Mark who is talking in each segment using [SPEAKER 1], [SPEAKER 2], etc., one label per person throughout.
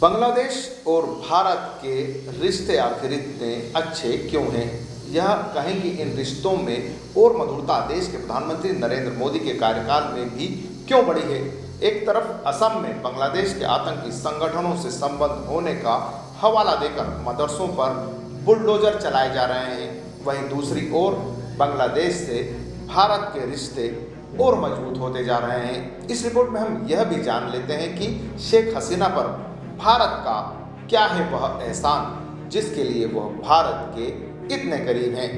[SPEAKER 1] बांग्लादेश और भारत के रिश्ते आखिर इतने अच्छे क्यों हैं? यह कहें कि इन रिश्तों में और मधुरता देश के प्रधानमंत्री नरेंद्र मोदी के कार्यकाल में भी क्यों बढ़ी है। एक तरफ असम में बांग्लादेश के आतंकी संगठनों से संबंध होने का हवाला देकर मदरसों पर बुलडोजर चलाए जा रहे हैं, वहीं दूसरी ओर बांग्लादेश से भारत के रिश्ते और मजबूत होते जा रहे हैं। इस रिपोर्ट में हम यह भी जान लेते हैं कि शेख हसीना पर भारत का क्या है वह एहसान जिसके लिए वह भारत के इतने करीब हैं।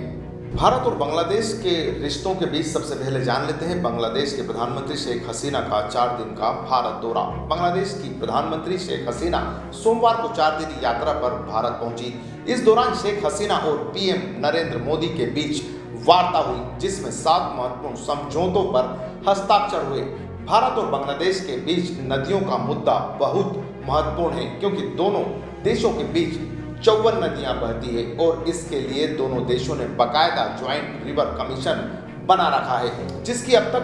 [SPEAKER 1] भारत और बांग्लादेश के रिश्तों के बीच सबसे पहले जान लेते हैं बांग्लादेश के प्रधानमंत्री शेख हसीना का 4 दिन का भारत दौरा। बांग्लादेश की प्रधानमंत्री शेख हसीना सोमवार को 4 दिन यात्रा पर भारत पहुंची। इस दौरान शेख हसीना और पीएम नरेंद्र मोदी के बीच वार्ता हुई, जिसमें 7 महत्वपूर्ण समझौतों पर हस्ताक्षर हुए। भारत और बांग्लादेश के बीच नदियों का मुद्दा बहुत महत्वपूर्ण है, क्योंकि दोनों देशों के बीच 54 नदियां बहती है और इसके लिए दोनों देशों ने बाकायदा ज्वाइंट रिवर कमीशन बना रखा है, जिसकी अब तक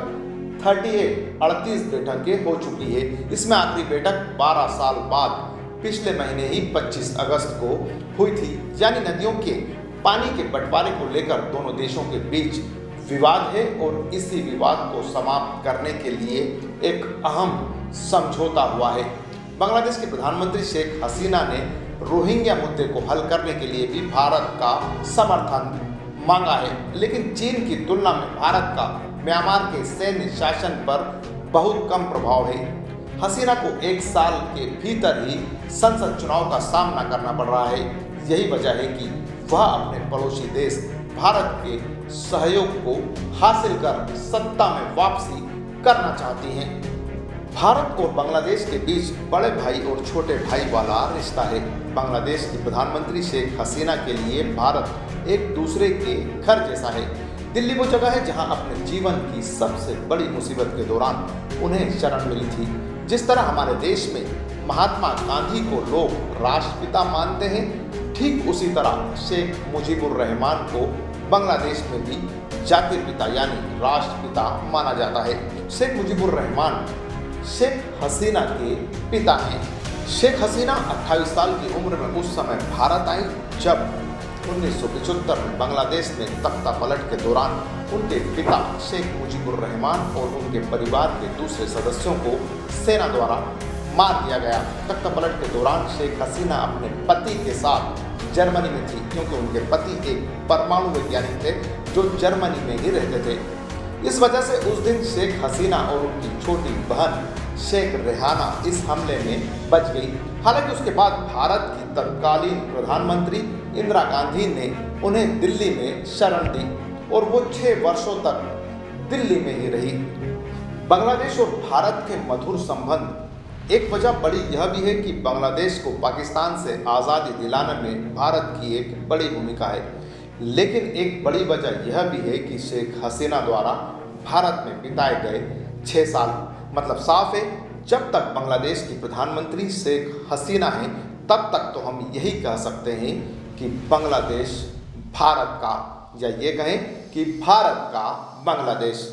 [SPEAKER 1] 38 बैठकें हो चुकी है। इसमें आखिरी बैठक 12 साल बाद पिछले महीने ही 25 अगस्त को हुई थी। यानी नदियों के पानी के बंटवारे को लेकर दोनों देशों के बीच विवाद है और इसी विवाद को समाप्त करने के लिए एक अहम समझौता हुआ है। बांग्लादेश के प्रधानमंत्री शेख हसीना ने रोहिंग्या मुद्दे को हल करने के लिए भी भारत का समर्थन मांगा है, लेकिन चीन की तुलना में भारत का म्यांमार के सैन्य शासन पर बहुत कम प्रभाव है। हसीना को 1 साल के भीतर ही संसद चुनाव का सामना करना पड़ रहा है। यही वजह है कि वह अपने पड़ोसी देश भारत के सहयोग को हासिल कर सत्ता में वापसी करना चाहती हैं। भारत और बांग्लादेश के बीच बड़े भाई और छोटे भाई वाला रिश्ता है। बांग्लादेश की प्रधानमंत्री शेख हसीना के लिए भारत एक दूसरे के घर जैसा है। दिल्ली वो जगह है जहां अपने जीवन की सबसे बड़ी मुसीबत के दौरान उन्हें शरण मिली थी। जिस तरह हमारे देश में महात्मा गांधी को लोग राष्ट्रपिता मानते हैं, ठीक उसी तरह शेख मुजीबुर रहमान को बांग्लादेश में भी जातिर पिता यानी राष्ट्रपिता माना जाता है। शेख मुजीबुर रहमान शेख हसीना के पिता हैं। शेख हसीना 28 साल की उम्र में उस समय भारत आई जब 1975 में बांग्लादेश में तख्ता पलट के दौरान उनके पिता शेख मुजीबुर रहमान और उनके परिवार के दूसरे सदस्यों को सेना द्वारा मार दिया गया। तख्ता पलट के दौरान शेख हसीना अपने पति के साथ जर्मनी में थी, क्योंकि उनके पति एक परमाणु वैज्ञानिक थे जो जर्मनी में ही रहते थे। इस वजह से उस दिन शेख हसीना और उनकी छोटी बहन शेख रेहाना इस हमले में बच गई। हालांकि उसके बाद भारत की तत्कालीन प्रधानमंत्री इंदिरा गांधी ने उन्हें दिल्ली में शरण दी और वो 6 वर्षों तक दिल्ली में ही रही। बांग्लादेश और भारत के मधुर संबंध एक वजह बड़ी यह भी है कि बांग्लादेश को पाकिस्तान से आज़ादी दिलाने में भारत की एक बड़ी भूमिका है, लेकिन एक बड़ी वजह यह भी है कि शेख हसीना द्वारा भारत में बिताए गए 6 साल, मतलब साफ है जब तक बांग्लादेश की प्रधानमंत्री शेख हसीना हैं तब तक तो हम यही कह सकते हैं कि बांग्लादेश भारत का, या ये कहें कि भारत का बांग्लादेश।